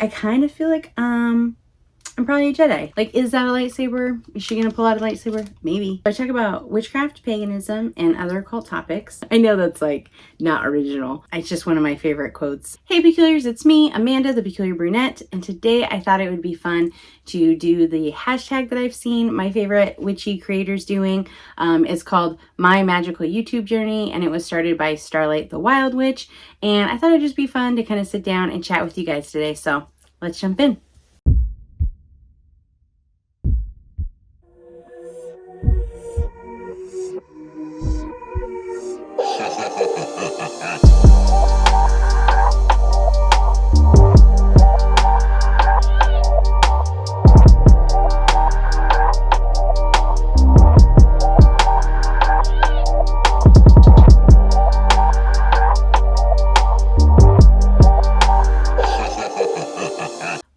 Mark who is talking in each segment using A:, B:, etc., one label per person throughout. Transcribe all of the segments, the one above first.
A: I kind of feel like I'm probably a Jedi. Like, is that a lightsaber? Is she gonna pull out a lightsaber? Maybe. I talk about witchcraft, paganism, and other occult topics. I know that's like not original. It's just one of my favorite quotes. Hey Peculiars, it's me, Amanda, the Peculiar Brunette, and today I thought it would be fun to do the hashtag that I've seen my favorite witchy creators doing. It's called My Magical YouTube Journey, and it was started by Starlight the Wild Witch, and I thought it'd just be fun to kind of sit down and chat with you guys today, so let's jump in.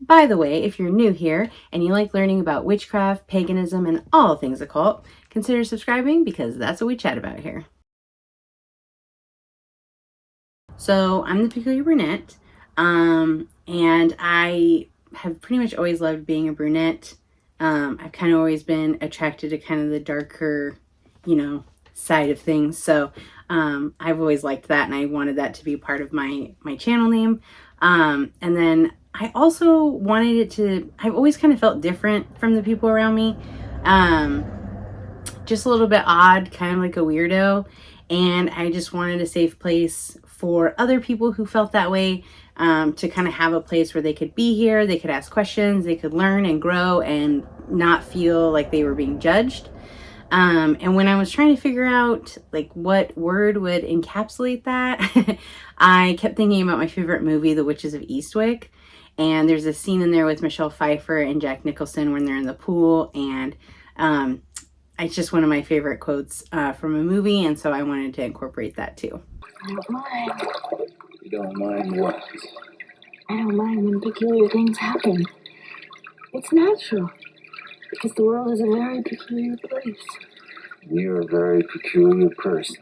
A: By the way, if you're new here and you like learning about witchcraft, paganism, and all things occult, consider subscribing because that's what we chat about here. So I'm the Peculiar Brunette, and I have pretty much always loved being a brunette. I've kind of always been attracted to kind of the darker, side of things. So I've always liked that, and I wanted that to be part of my channel name. And then I also wanted it to, I've always kind of felt different from the people around me. Just a little bit odd, kind of like a weirdo. And I just wanted a safe place for other people who felt that way, to kind of have a place where they could be here, they could ask questions, they could learn and grow and not feel like they were being judged. And when I was trying to figure out like what word would encapsulate that, I kept thinking about my favorite movie, The Witches of Eastwick. And there's a scene in there with Michelle Pfeiffer and Jack Nicholson when they're in the pool. And it's just one of my favorite quotes from a movie. And so I wanted to incorporate that too.
B: I don't mind.
C: You don't mind what?
B: I don't mind when peculiar things happen. It's natural. Because the world is a very peculiar place.
C: You're a very peculiar person.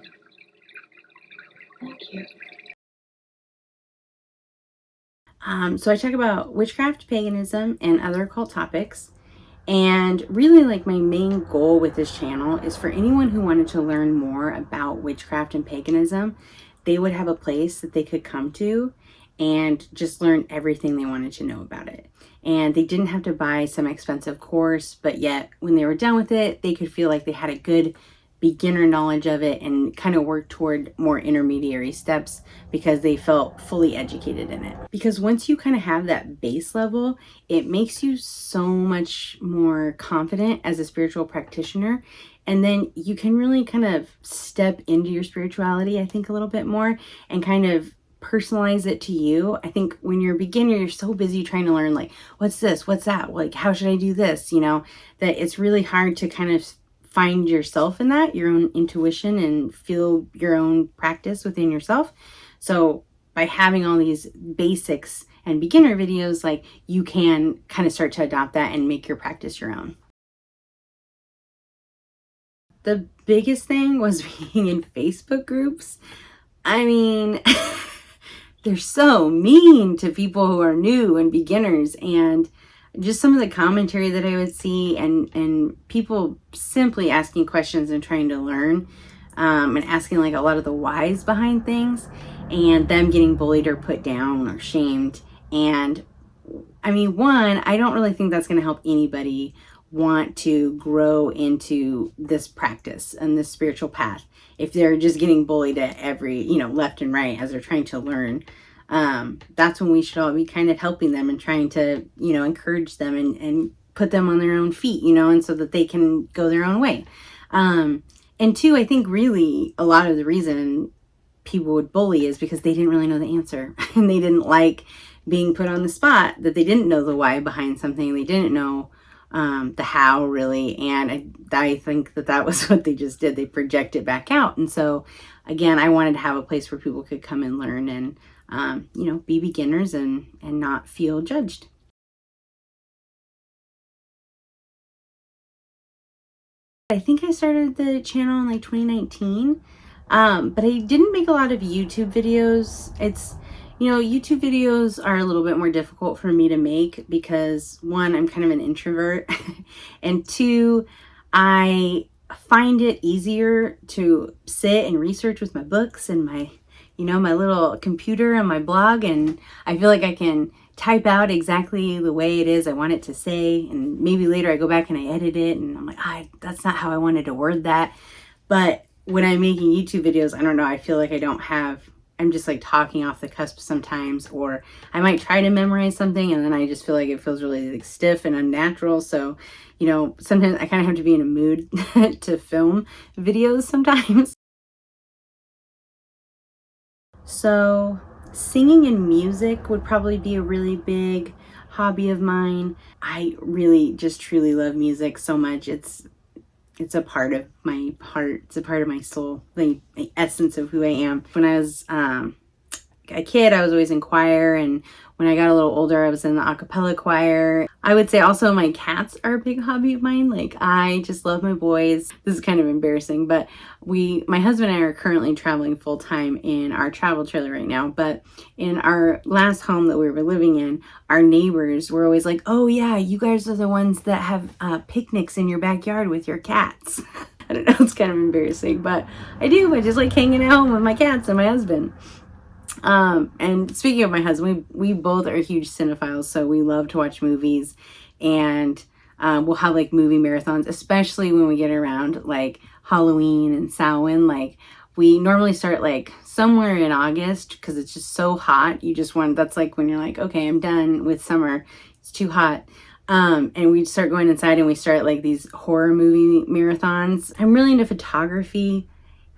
B: Thank you.
A: So I talk about witchcraft, paganism, and other occult topics. And really, like, my main goal with this channel is for anyone who wanted to learn more about witchcraft and paganism, they would have a place that they could come to and just learn everything they wanted to know about it. And they didn't have to buy some expensive course, but yet when they were done with it, they could feel like they had a good beginner knowledge of it and kind of work toward more intermediary steps because they felt fully educated in it. Because once you kind of have that base level, it makes you so much more confident as a spiritual practitioner. And then you can really kind of step into your spirituality, I think, a little bit more and kind of personalize it to you. I think when you're a beginner, you're so busy trying to learn, like, what's this? What's that? Like, how should I do this? That it's really hard to kind of find yourself in that, your own intuition, and feel your own practice within yourself. So by having all these basics and beginner videos, like, you can kind of start to adopt that and make your practice your own. The biggest thing was being in Facebook groups. I mean, they're so mean to people who are new and beginners, and just some of the commentary that I would see and people simply asking questions and trying to learn, and asking like a lot of the whys behind things, and them getting bullied or put down or shamed. And I mean, one, I don't really think that's going to help anybody want to grow into this practice and this spiritual path if they're just getting bullied at every, left and right as they're trying to learn. That's when we should all be kind of helping them and trying to, encourage them and put them on their own feet, and so that they can go their own way. And two, I think really a lot of the reason people would bully is because they didn't really know the answer and they didn't like being put on the spot, that they didn't know the why behind something. They didn't know the how really. And I think that was what they just did. They project it back out. And so again, I wanted to have a place where people could come and learn and, be beginners and not feel judged. I think I started the channel in like 2019, but I didn't make a lot of YouTube videos. It's, YouTube videos are a little bit more difficult for me to make because one, I'm kind of an introvert, and two, I find it easier to sit and research with my books and my little computer and my blog, and I feel like I can type out exactly the way it is I want it to say, and maybe later I go back and I edit it and I'm like, that's not how I wanted to word that. But when I'm making YouTube videos, I don't know, I feel like I'm just like talking off the cusp sometimes, or I might try to memorize something and then I just feel like it feels really like stiff and unnatural. So, sometimes I kind of have to be in a mood to film videos sometimes. So singing and music would probably be a really big hobby of mine. I really just truly love music so much. It's a part of my heart. It's a part of my soul, the essence of who I am. When I was a kid, I was always in choir, and when I got a little older, I was in the a cappella choir. I would say also my cats are a big hobby of mine. Like, I just love my boys. This is kind of embarrassing, but my husband and I are currently traveling full time in our travel trailer right now. But in our last home that we were living in, our neighbors were always like, "Oh yeah, you guys are the ones that have picnics in your backyard with your cats." I don't know, it's kind of embarrassing, but I do. I just like hanging at home with my cats and my husband. And speaking of my husband, we both are huge cinephiles, so we love to watch movies, and we'll have like movie marathons, especially when we get around like Halloween and Samhain. Like, we normally start like somewhere in August because it's just so hot. That's like when you're like, okay, I'm done with summer. It's too hot. And we start going inside and we start like these horror movie marathons. I'm really into photography.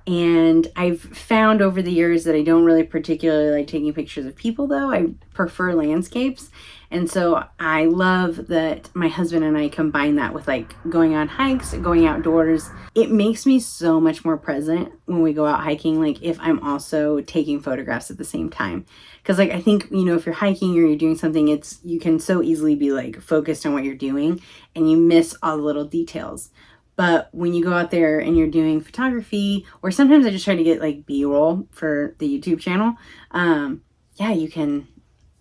A: And I've found over the years that I don't really particularly like taking pictures of people, though. I prefer landscapes. And so I love that my husband and I combine that with like going on hikes, going outdoors. It makes me so much more present when we go out hiking, like if I'm also taking photographs at the same time. Because like I think, if you're hiking or you're doing something, you can so easily be like focused on what you're doing and you miss all the little details. But when you go out there and you're doing photography, or sometimes I just try to get like B-roll for the YouTube channel, yeah, you can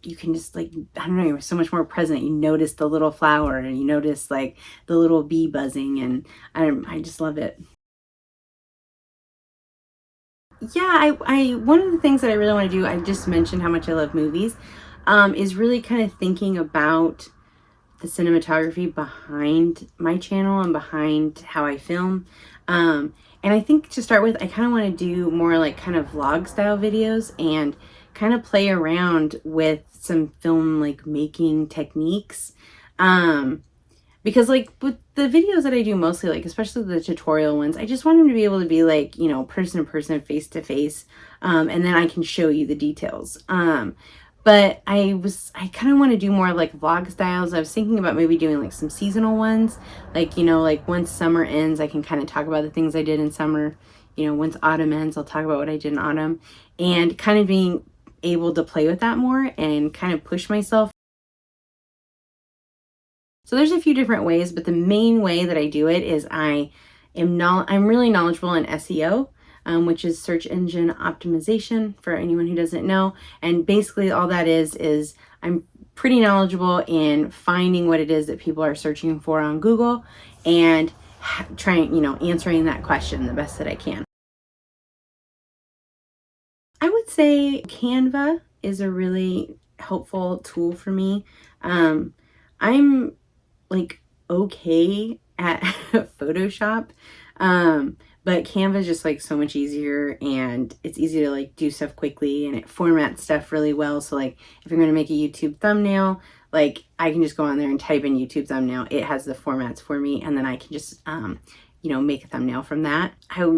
A: just like, I don't know, you're so much more present. You notice the little flower and you notice like the little bee buzzing, and I just love it. Yeah, I one of the things that I really want to do, I just mentioned how much I love movies, is really kind of thinking about the cinematography behind my channel and behind how I film. And I think to start with, I kind of want to do more like kind of vlog style videos and kind of play around with some film like making techniques. Because like with the videos that I do mostly, like especially the tutorial ones, I just want them to be able to be like, person to person, face to face. And then I can show you the details. But I kind of want to do more like vlog styles. I was thinking about maybe doing like some seasonal ones. Like, like once summer ends, I can kind of talk about the things I did in summer. Once autumn ends, I'll talk about what I did in autumn. And kind of being able to play with that more and kind of push myself. So there's a few different ways, but the main way that I do it is I'm really knowledgeable in SEO. Which is search engine optimization, for anyone who doesn't know. And basically all that is I'm pretty knowledgeable in finding what it is that people are searching for on Google and answering that question the best that I can. I would say Canva is a really helpful tool for me. I'm like okay at Photoshop. But Canva is just like so much easier, and it's easy to like do stuff quickly, and it formats stuff really well. So like if you're going to make a YouTube thumbnail, like I can just go on there and type in YouTube thumbnail. It has the formats for me, and then I can just, make a thumbnail from that. I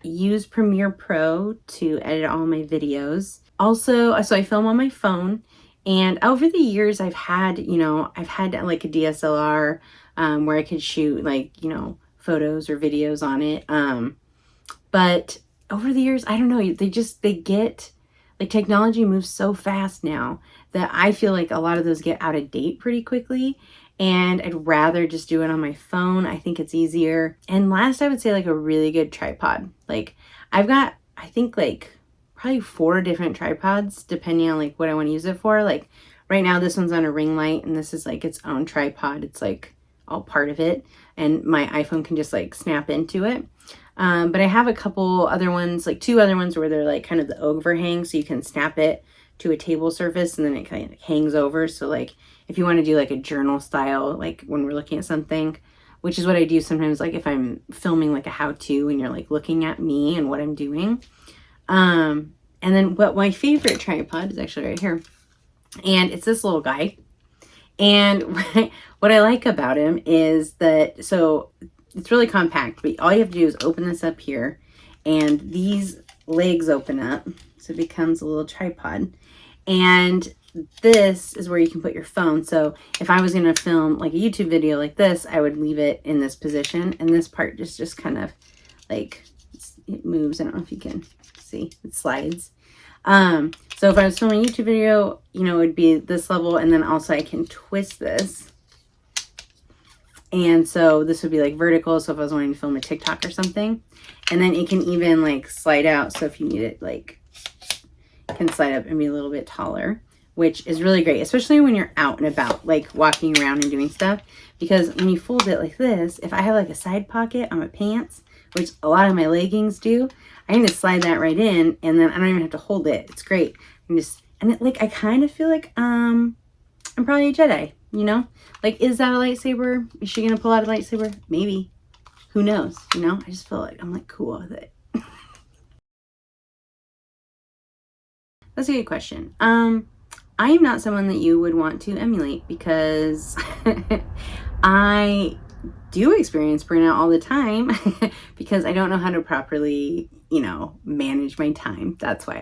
A: use Premiere Pro to edit all my videos. Also, so I film on my phone, and over the years I've had like a DSLR where I could shoot like, photos or videos on it. But over the years, I don't know, they get like, technology moves so fast now that I feel like a lot of those get out of date pretty quickly. And I'd rather just do it on my phone. I think it's easier. And last, I would say like a really good tripod. Like I've got, I think like probably 4 different tripods depending on like what I want to use it for. Like right now this one's on a ring light and this is like its own tripod. It's like all part of it and my iPhone can just like snap into it. But I have a couple other ones, like 2 other ones where they're like kind of the overhang, so you can snap it to a table surface and then it kind of hangs over. So like if you want to do like a journal style, like when we're looking at something, which is what I do sometimes, like if I'm filming like a how-to and you're like looking at me and what I'm doing. And then what my favorite tripod is actually right here. And it's this little guy. And what I like about him is that, so it's really compact, but all you have to do is open this up here and these legs open up. So it becomes a little tripod. And this is where you can put your phone. So if I was going to film like a YouTube video like this, I would leave it in this position. And this part just kind of like, it moves. I don't know if you can see, it slides. So if I was filming a YouTube video, you know, it would be this level. And then also I can twist this. And so this would be like vertical. So if I was wanting to film a TikTok or something, and then it can even like slide out. So if you need it, like it can slide up and be a little bit taller, which is really great, especially when you're out and about, like walking around and doing stuff. Because when you fold it like this, if I have like a side pocket on my pants, which a lot of my leggings do, I can just slide that right in and then I don't even have to hold it. It's great. And it, like, I kind of feel like, I'm probably a Jedi, you know? Like, is that a lightsaber? Is she going to pull out a lightsaber? Maybe. Who knows? You know? I just feel like I'm like cool with it. That's a good question. I am not someone that you would want to emulate because I do experience burnout all the time because I don't know how to properly, you know, manage my time. That's why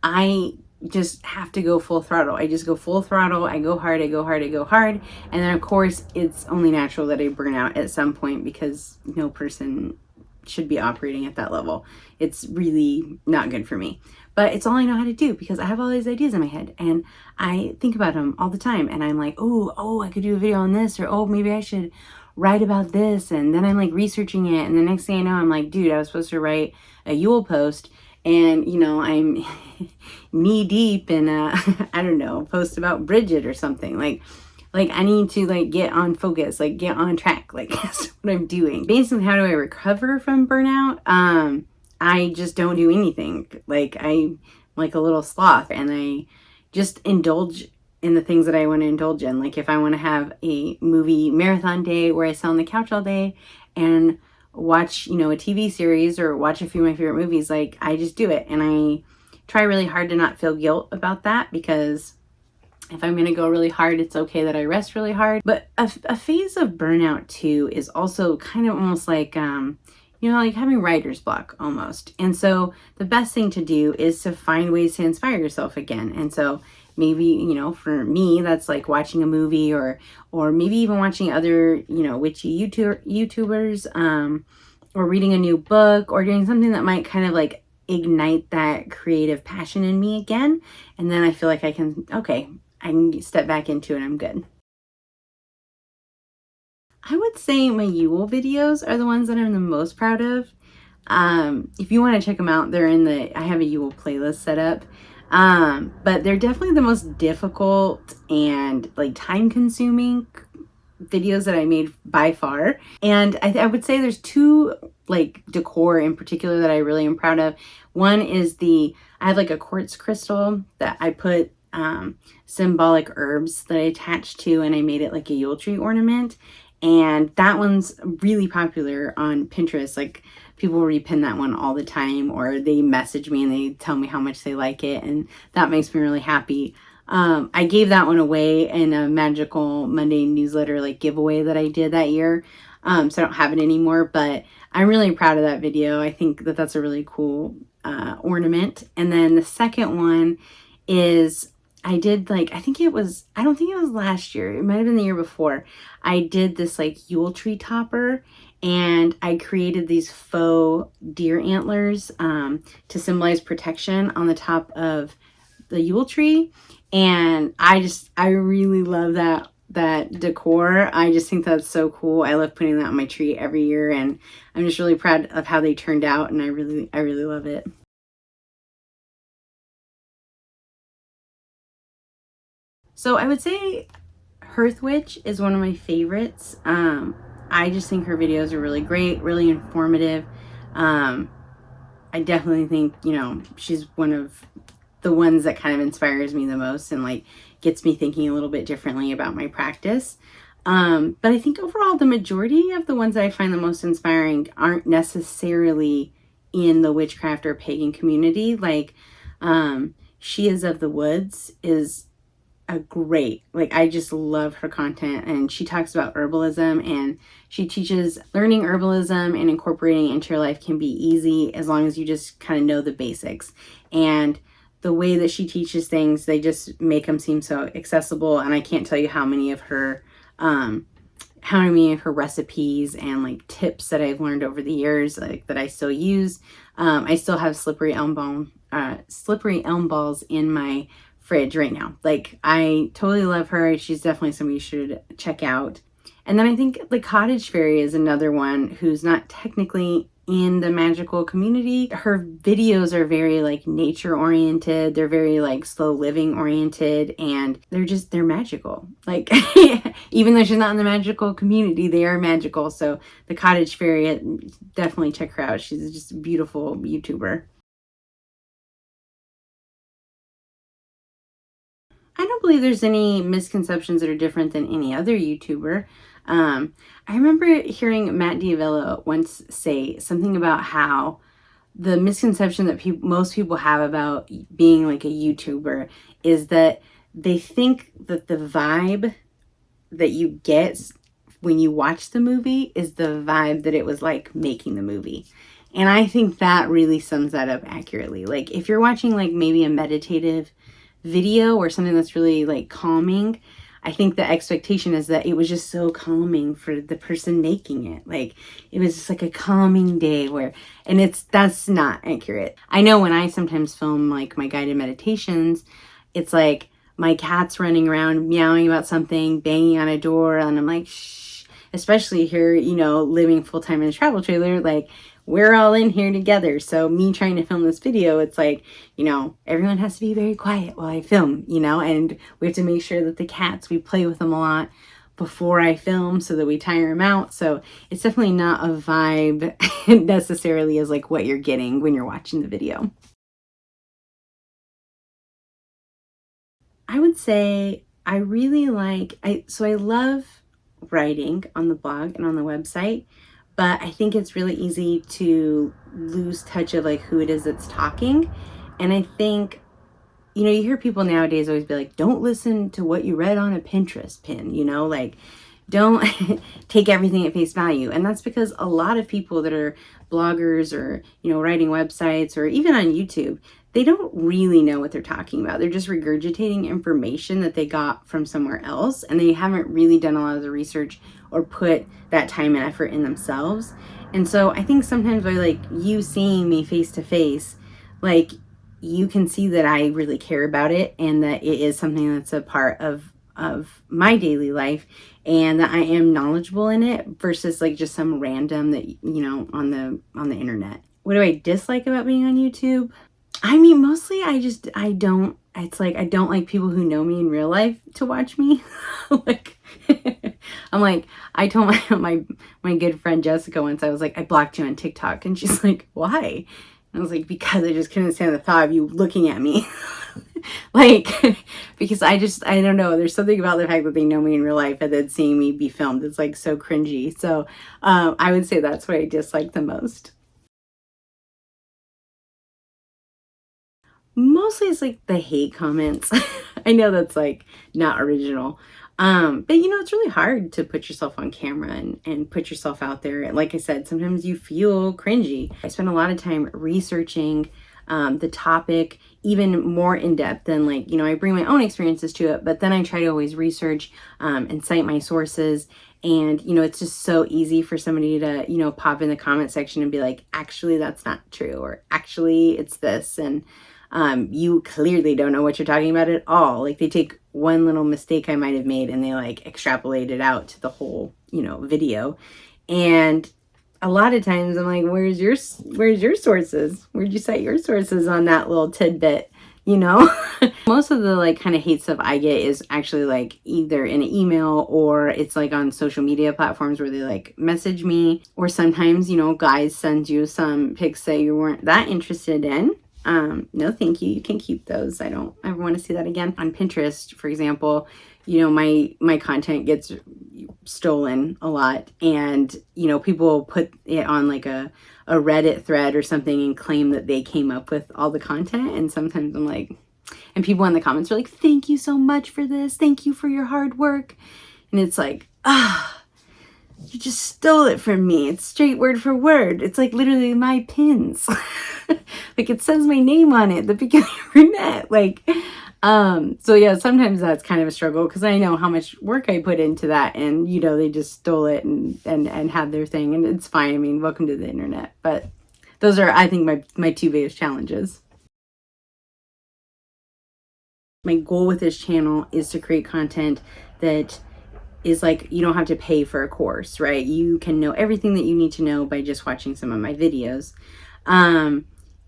A: I just have to go full throttle. I just go full throttle. I go hard, I go hard, I go hard. And then of course it's only natural that I burn out at some point because no person should be operating at that level. It's really not good for me. But it's all I know how to do because I have all these ideas in my head and I think about them all the time. And I'm like, oh, I could do a video on this, or oh, maybe I should write about this. And then I'm like researching it. And the next thing I know, I'm like, dude, I was supposed to write a Yule post. And, you know, I'm knee deep in a, I don't know, post about Bridget or something. Like I need to like get on focus, like get on track. Like that's what I'm doing. Basically, how do I recover from burnout? I just don't do anything. Like I'm like a little sloth and I just indulge in the things that I want to indulge in. Like if I want to have a movie marathon day where I sit on the couch all day and watch, you know, a TV series or watch a few of my favorite movies, like I just do it. And I try really hard to not feel guilt about that because if I'm going to go really hard, it's okay that I rest really hard. But a phase of burnout too is also kind of almost like, you know, like having writer's block almost. And so the best thing to do is to find ways to inspire yourself again. And so maybe, you know, for me, that's like watching a movie or maybe even watching other, you know, witchy YouTubers, or reading a new book or doing something that might kind of like ignite that creative passion in me again. And then I feel like I can step back into it and I'm good. I would say my Yule videos are the ones that I'm the most proud of. If you want to check them out, they're I have a Yule playlist set up. But they're definitely the most difficult and like time consuming videos that I made by far. And I would say there's 2 like decor in particular that I really am proud of. One is I have like a quartz crystal that I put symbolic herbs that I attached to and I made it like a Yule tree ornament. And that one's really popular on Pinterest. Like people repin that one all the time or they message me and they tell me how much they like it. And that makes me really happy. I gave that one away in a Magical Monday newsletter like giveaway that I did that year. So I don't have it anymore, but I'm really proud of that video. I think that that's a really cool ornament. And then the second one is I did like, I don't think it was last year. It might have been the year before. I did this like Yule tree topper and I created these faux deer antlers to symbolize protection on the top of the Yule tree. And I really love that decor. I just think that's so cool. I love putting that on my tree every year and I'm just really proud of how they turned out and I really love it. So I would say Hearth Witch is one of my favorites. I just think her videos are really great, really informative. I definitely think, she's one of the ones that kind of inspires me the most and like gets me thinking a little bit differently about my practice. But I think overall, the majority of the ones that I find the most inspiring aren't necessarily in the witchcraft or pagan community. Like, She Is of the Woods is a great, like, I just love her content, and she talks about herbalism, and she teaches learning herbalism and incorporating it into your life can be easy as long as you just kind of know the basics. And the way that she teaches things, they just make them seem so accessible. And I can't tell you how many of her recipes and like tips that I've learned over the years, like that I still use. I still have slippery elm balls in my fridge right now. Like, I totally love her. She's definitely somebody you should check out. And then I think the Cottage Fairy is another one who's not technically in the magical community. Her videos are very like nature oriented. They're very like slow living oriented, and they're magical. Like, even though she's not in the magical community, they are magical. So the Cottage Fairy, definitely check her out. She's just a beautiful YouTuber. I don't believe there's any misconceptions that are different than any other YouTuber. I remember hearing Matt Diavello once say something about how the misconception that most people have about being like a YouTuber is that they think that the vibe that you get when you watch the movie is the vibe that it was like making the movie. And I think that really sums that up accurately. Like, if you're watching like maybe a meditative video or something that's really like calming, I think the expectation is that it was just so calming for the person making it. Like, it was just like a calming day and that's not accurate. I know when I sometimes film like my guided meditations, it's like my cat's running around meowing about something, banging on a door, and I'm like, shh. Especially here, living full-time in a travel trailer, like, we're all in here together. So me trying to film this video, it's like, everyone has to be very quiet while I film, and we have to make sure that the cats, we play with them a lot before I film so that we tire them out. So it's definitely not a vibe necessarily as like what you're getting when you're watching the video. I would say I really I love writing on the blog and on the website, but I think it's really easy to lose touch of like who it is that's talking. And I think, you hear people nowadays always be like, don't listen to what you read on a Pinterest pin, like, don't take everything at face value. And that's because a lot of people that are bloggers or, writing websites or even on YouTube, they don't really know what they're talking about. They're just regurgitating information that they got from somewhere else, and they haven't really done a lot of the research or put that time and effort in themselves. And so I think sometimes by like you seeing me face to face, like, you can see that I really care about it and that it is something that's a part of my daily life and that I am knowledgeable in it versus like just some random that, on the internet. What do I dislike about being on YouTube? I mean, mostly I don't like people who know me in real life to watch me. Like, I'm like, I told my good friend Jessica once, I was like, I blocked you on TikTok. And she's like, why? And I was like, because I just couldn't stand the thought of you looking at me. Like, because I don't know. There's something about the fact that they know me in real life and then seeing me be filmed is like so cringy. So I would say that's what I dislike the most. Mostly it's like the hate comments. I know that's like not original. But it's really hard to put yourself on camera and put yourself out there. And like I said, sometimes you feel cringy. I spend a lot of time researching the topic even more in depth than like, I bring my own experiences to it, but then I try to always research and cite my sources. And, it's just so easy for somebody to, pop in the comment section and be like, actually, that's not true. Or actually, it's this. And you clearly don't know what you're talking about at all. Like, they take one little mistake I might have made and they like extrapolate it out to the whole, video. And a lot of times I'm like, where's your sources? Where'd you cite your sources on that little tidbit? you know? Most of the like kind of hate stuff I get is actually like either in an email or it's like on social media platforms where they like message me, or sometimes, you know, guys send you some pics that you weren't that interested in. No, thank you. You can keep those. I don't ever want to see that again. On Pinterest, for example, you know, my content gets stolen a lot, and you know, people put it on like a Reddit thread or something and claim that they came up with all the content. And sometimes I'm like, and people in the comments are like, thank you so much for this. Thank you for your hard work. And it's like, you just stole it from me. It's straight word for word. It's like literally my pins. Like it says my name on it, the beginning brunette. Like, so yeah, sometimes that's kind of a struggle because I know how much work I put into that, and you know, they just stole it and had their thing, and it's fine. I mean, welcome to the internet. But those are, I think, my two biggest challenges. My goal with this channel is to create content that is like, you don't have to pay for a course, right? You can know everything that you need to know by just watching some of my videos.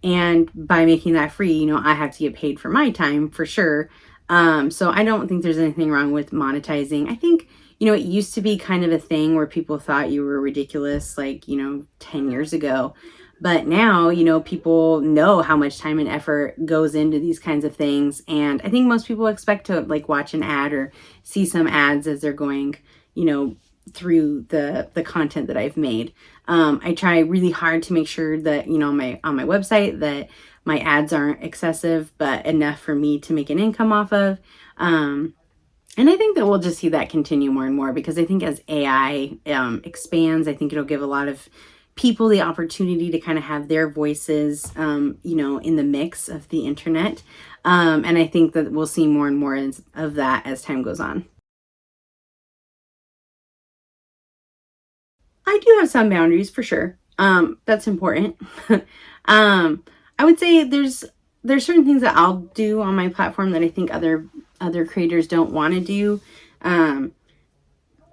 A: And by making that free, you know, I have to get paid for my time for sure. So I don't think there's anything wrong with monetizing. I think, you know, it used to be kind of a thing where people thought you were ridiculous, like, you know, 10 years ago. But now, you know, people know how much time and effort goes into these kinds of things. And I think most people expect to like watch an ad or see some ads as they're going, you know, through the content that I've made. I try really hard to make sure that, you know, on my website that my ads aren't excessive, but enough for me to make an income off of. And I think that we'll just see that continue more and more, because I think as AI expands, I think it'll give a lot of people the opportunity to kind of have their voices, you know, in the mix of the internet. And I think that we'll see more and more of that as time goes on. I do have some boundaries for sure. That's important. I would say there's certain things that I'll do on my platform that I think other creators don't want to do.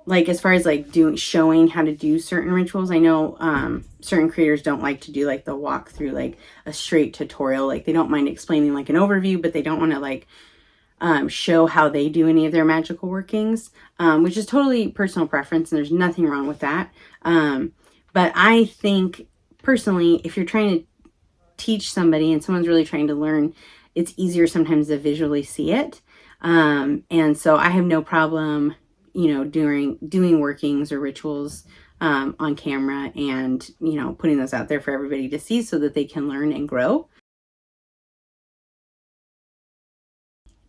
A: Like as far as like showing how to do certain rituals, I know certain creators don't like to do like the walk through like a straight tutorial. Like they don't mind explaining like an overview, but they don't want to like show how they do any of their magical workings, which is totally personal preference, and there's nothing wrong with that. But I think personally, if you're trying to teach somebody and someone's really trying to learn, it's easier sometimes to visually see it. And so I have no problem, you know, doing workings or rituals on camera, and, you know, putting those out there for everybody to see so that they can learn and grow.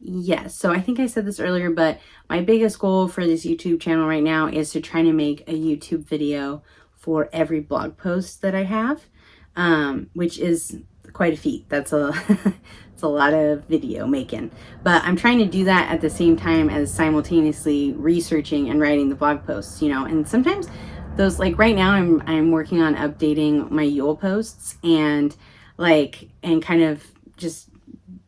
A: Yes, so I think I said this earlier, but my biggest goal for this YouTube channel right now is to try to make a YouTube video for every blog post that I have, which is quite a feat. That's a it's a lot of video making, but I'm trying to do that at the same time as simultaneously researching and writing the blog posts, you know. And sometimes those, like right now I'm working on updating my Yule posts and kind of just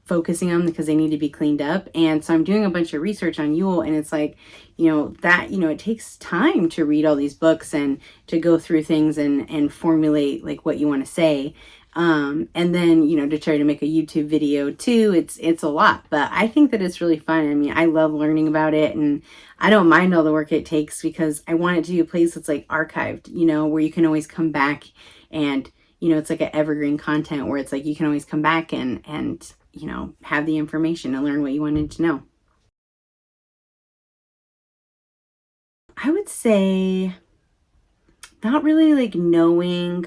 A: focusing on them because they need to be cleaned up. And so I'm doing a bunch of research on Yule, and it's like, you know, that, you know, it takes time to read all these books and to go through things and formulate like what you want to say. And then, you know, to try to make a YouTube video too, it's a lot, but I think that it's really fun. I mean, I love learning about it, and I don't mind all the work it takes because I want it to be a place that's like archived, you know, where you can always come back and, you know, it's like an evergreen content where it's like you can always come back and you know, have the information and learn what you wanted to know. I would say not really like knowing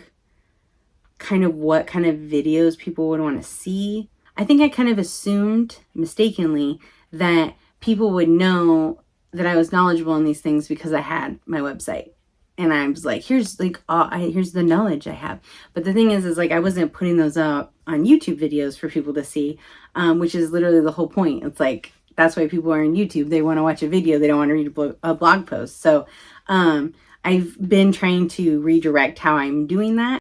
A: kind of what kind of videos people would want to see. I think I kind of assumed mistakenly that people would know that I was knowledgeable in these things because I had my website. And I was like, here's like, here's the knowledge I have. But the thing is like, I wasn't putting those up on YouTube videos for people to see, which is literally the whole point. It's like, that's why people are on YouTube. They want to watch a video. They don't want to read a blog post. So I've been trying to redirect how I'm doing that.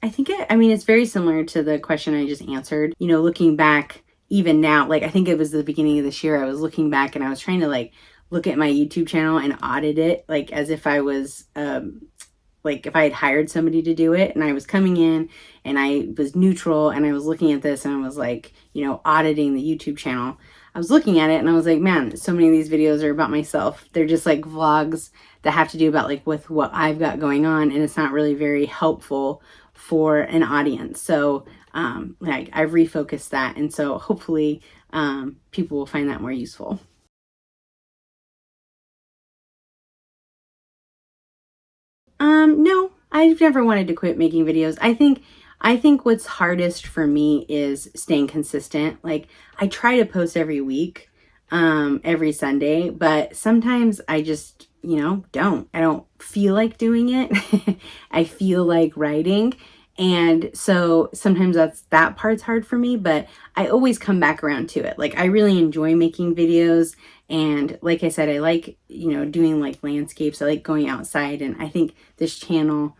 A: I think it's very similar to the question I just answered. You know, looking back, even now, like I think it was the beginning of this year, I was looking back and I was trying to like look at my YouTube channel and audit it, like as if I was like if I had hired somebody to do it and I was coming in and I was neutral and I was looking at this and I was like, auditing the YouTube channel. I was looking at it and I was like, man, so many of these videos are about myself. They're just like vlogs that have to do about like with what I've got going on, and it's not really very helpful for an audience. So like I've refocused that, and so hopefully people will find that more useful. No, I've never wanted to quit making videos. I think what's hardest for me is staying consistent. Like I try to post every week, every Sunday, but sometimes I just, don't. I don't feel like doing it. I feel like writing. And so sometimes that part's hard for me, but I always come back around to it. Like I really enjoy making videos. And like I said, I like, doing like landscapes. I like going outside. And I think this channel,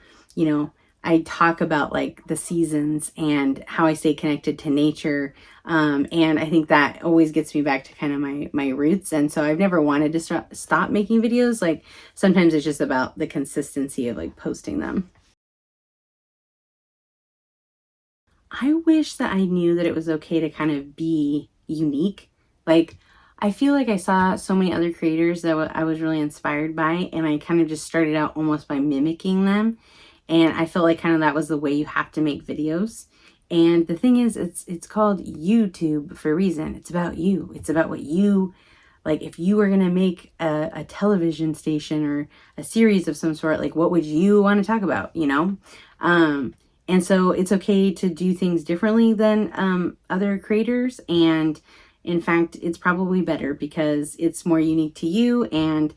A: I talk about like the seasons and how I stay connected to nature. And I think that always gets me back to kind of my roots. And so I've never wanted to stop making videos. Like sometimes it's just about the consistency of like posting them. I wish that I knew that it was okay to kind of be unique. Like, I feel like I saw so many other creators that I was really inspired by, and I kind of just started out almost by mimicking them. And I felt like kind of that was the way you have to make videos. And the thing is, it's called YouTube for a reason. It's about you. It's about what you like. If you were gonna make a television station or a series of some sort, like what would you want to talk about? And so it's okay to do things differently than other creators. And in fact, it's probably better because it's more unique to you. And,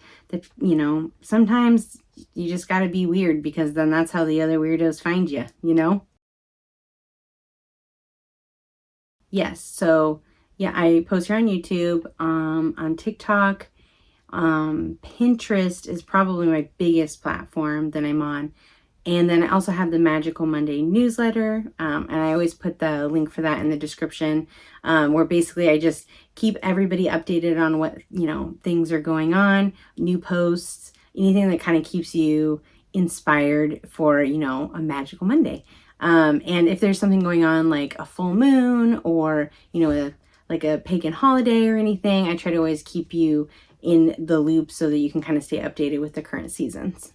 A: sometimes you just got to be weird because then that's how the other weirdos find you. Yes. So, yeah, I post here on YouTube, on TikTok. Pinterest is probably my biggest platform that I'm on. And then I also have the Magical Monday newsletter, and I always put the link for that in the description, where basically I just keep everybody updated on what, things are going on, new posts, anything that kind of keeps you inspired for, a Magical Monday. And if there's something going on like a full moon or, like a pagan holiday or anything, I try to always keep you in the loop so that you can kind of stay updated with the current seasons.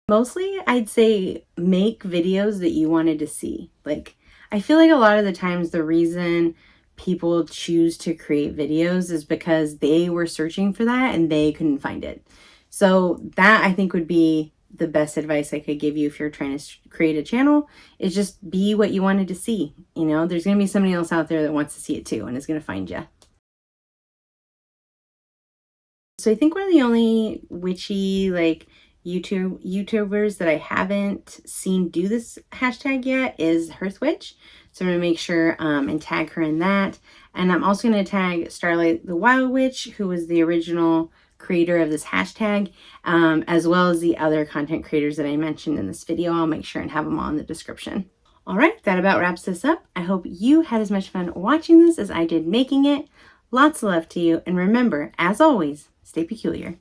A: Mostly, I'd say make videos that you wanted to see. Like, I feel like a lot of the times the reason people choose to create videos is because they were searching for that and they couldn't find it. So that I think would be the best advice I could give you if you're trying to create a channel, is just be what you wanted to see. There's going to be somebody else out there that wants to see it too and is going to find you. So I think one of the only witchy like YouTubers that I haven't seen do this hashtag yet is Hearthwitch. So I'm gonna make sure and tag her in that. And I'm also gonna tag Starlight the Wild Witch, who was the original creator of this hashtag, as well as the other content creators that I mentioned in this video. I'll make sure and have them all in the description. All right, that about wraps this up. I hope you had as much fun watching this as I did making it. Lots of love to you, and remember, as always, stay peculiar.